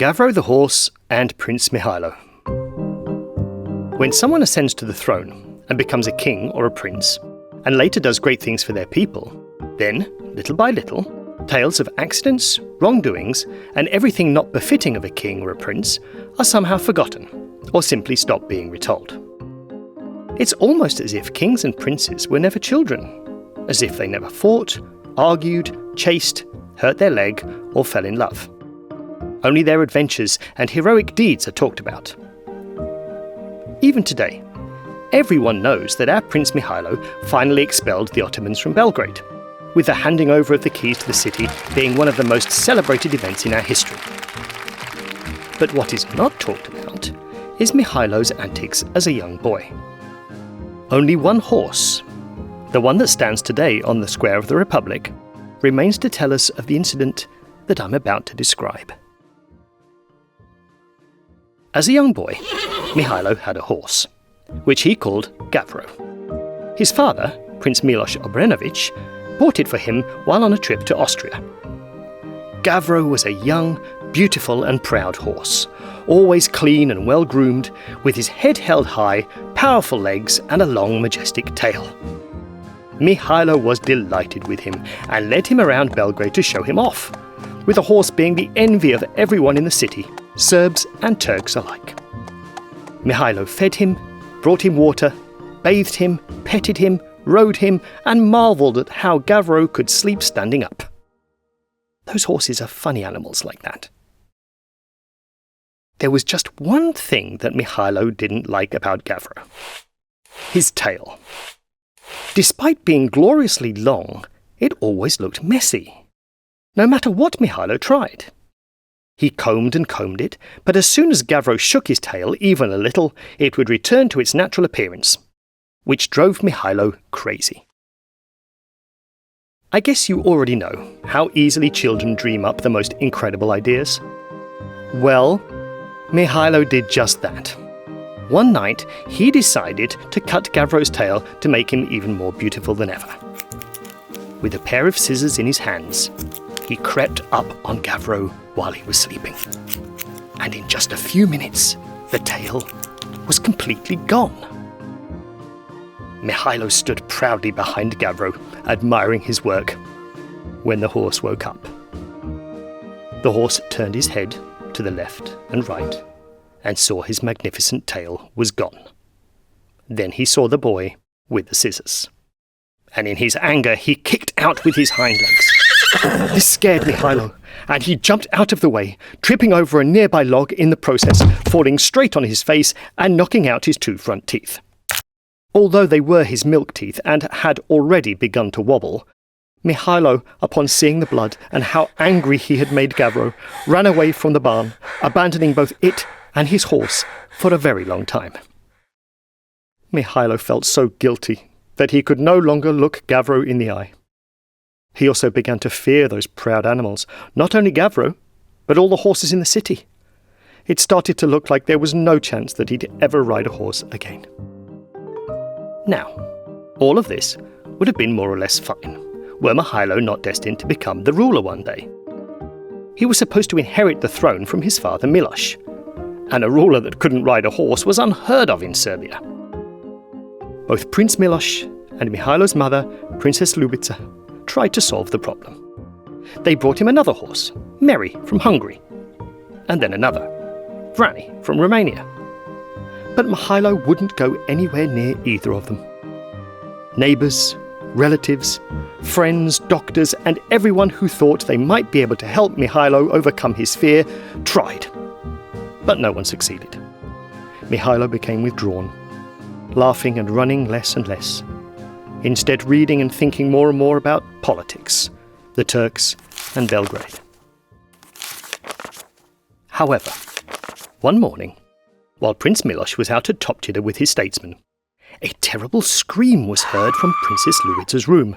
Gavro the horse and Prince Mihailo. When someone ascends to the throne and becomes a king or a prince, and later does great things for their people, then, little by little, tales of accidents, wrongdoings, and everything not befitting of a king or a prince are somehow forgotten, or simply stop being retold. It's almost as if kings and princes were never children, as if they never fought, argued, chased, hurt their leg, or fell in love. Only their adventures and heroic deeds are talked about. Even today, everyone knows that our Prince Mihailo finally expelled the Ottomans from Belgrade, with the handing over of the keys to the city being one of the most celebrated events in our history. But what is not talked about is Mihailo's antics as a young boy. Only one horse, the one that stands today on the Square of the Republic, remains to tell us of the incident that I'm about to describe. As a young boy, Mihailo had a horse, which he called Gavro. His father, Prince Miloš Obrenović, bought it for him while on a trip to Austria. Gavro was a young, beautiful and proud horse, always clean and well-groomed, with his head held high, powerful legs and a long, majestic tail. Mihailo was delighted with him and led him around Belgrade to show him off, with the horse being the envy of everyone in the city, Serbs and Turks alike. Mihailo fed him, brought him water, bathed him, petted him, rode him, and marvelled at how Gavro could sleep standing up. Those horses are funny animals like that. There was just one thing that Mihailo didn't like about Gavro: his tail. Despite being gloriously long, it always looked messy, no matter what Mihailo tried. He combed and combed it, but as soon as Gavro shook his tail even a little, it would return to its natural appearance, which drove Mihailo crazy. I guess you already know how easily children dream up the most incredible ideas. Well, Mihailo did just that. One night, he decided to cut Gavro's tail to make him even more beautiful than ever. With a pair of scissors in his hands, he crept up on Gavro while he was sleeping. And in just a few minutes, the tail was completely gone. Mihailo stood proudly behind Gavro, admiring his work, when the horse woke up. The horse turned his head to the left and right, and saw his magnificent tail was gone. Then he saw the boy with the scissors, and in his anger he kicked out with his hind legs. This scared Mihailo, and he jumped out of the way, tripping over a nearby log in the process, falling straight on his face and knocking out his 2 front teeth. Although they were his milk teeth and had already begun to wobble, Mihailo, upon seeing the blood and how angry he had made Gavro, ran away from the barn, abandoning both it and his horse for a very long time. Mihailo felt so guilty that he could no longer look Gavro in the eye. He also began to fear those proud animals, not only Gavro, but all the horses in the city. It started to look like there was no chance that he'd ever ride a horse again. Now, all of this would have been more or less fine, were Mihailo not destined to become the ruler one day. He was supposed to inherit the throne from his father Miloš, and a ruler that couldn't ride a horse was unheard of in Serbia. Both Prince Miloš and Mihailo's mother, Princess Ljubica, tried to solve the problem. They brought him another horse, Mary from Hungary, and then another, Vrani from Romania. But Mihailo wouldn't go anywhere near either of them. Neighbours, relatives, friends, doctors, and everyone who thought they might be able to help Mihailo overcome his fear tried, but no one succeeded. Mihailo became withdrawn, laughing and running less and less, instead reading and thinking more and more about politics, the Turks, and Belgrade. However, one morning, while Prince Miloš was out at Topčider with his statesmen, a terrible scream was heard from Princess Ljubica's room.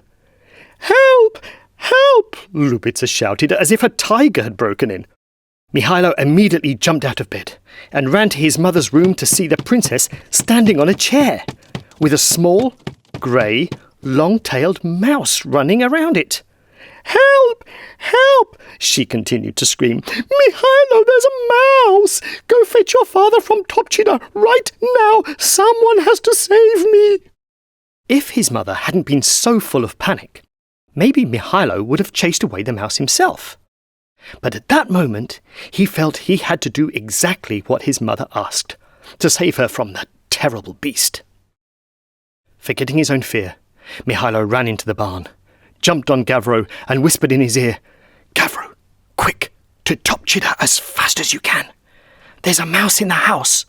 "Help! Help!" Ljubica shouted, as if a tiger had broken in. Mihailo immediately jumped out of bed and ran to his mother's room to see the princess standing on a chair, with a small, grey, long-tailed mouse running around it. Help! Help! She continued to scream. Mihailo, there's a mouse! Go fetch your father from Topchida right now! Someone has to save me! If his mother hadn't been so full of panic, maybe Mihailo would have chased away the mouse himself. But at that moment, he felt he had to do exactly what his mother asked, to save her from the terrible beast. Forgetting his own fear, Mihailo ran into the barn, jumped on Gavro and whispered in his ear, Gavro, quick, to Topchida as fast as you can. There's a mouse in the house.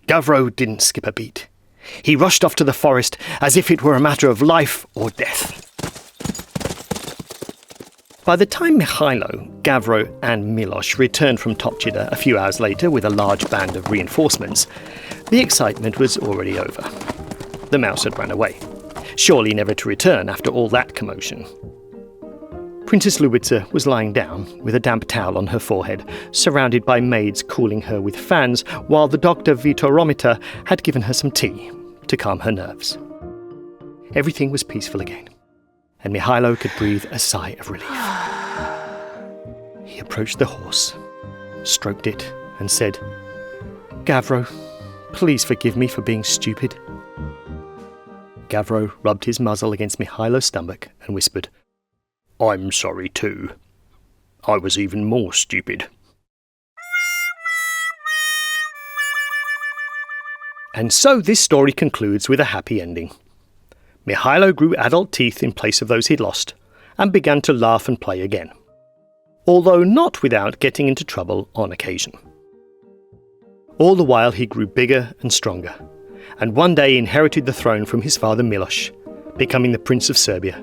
Gavro didn't skip a beat. He rushed off to the forest as if it were a matter of life or death. By the time Mihailo, Gavro and Milos returned from Topchida a few hours later with a large band of reinforcements, the excitement was already over. The mouse had run away, surely never to return after all that commotion. Princess Lubitsa was lying down with a damp towel on her forehead, surrounded by maids cooling her with fans, while the doctor Vitoromita had given her some tea to calm her nerves. Everything was peaceful again, and Mihailo could breathe a sigh of relief. He approached the horse, stroked it, and said, Gavro, please forgive me for being stupid. Gavro rubbed his muzzle against Mihailo's stomach and whispered, I'm sorry too. I was even more stupid. And so this story concludes with a happy ending. Mihailo grew adult teeth in place of those he'd lost, and began to laugh and play again, although not without getting into trouble on occasion. All the while he grew bigger and stronger, and one day inherited the throne from his father Milos, becoming the Prince of Serbia,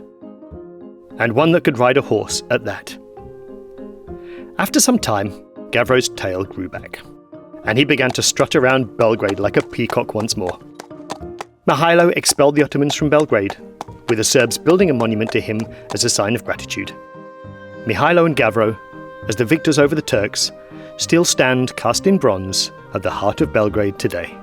and one that could ride a horse at that. After some time, Gavro's tail grew back, and he began to strut around Belgrade like a peacock once more. Mihailo expelled the Ottomans from Belgrade, with the Serbs building a monument to him as a sign of gratitude. Mihailo and Gavro, as the victors over the Turks, still stand cast in bronze at the heart of Belgrade today.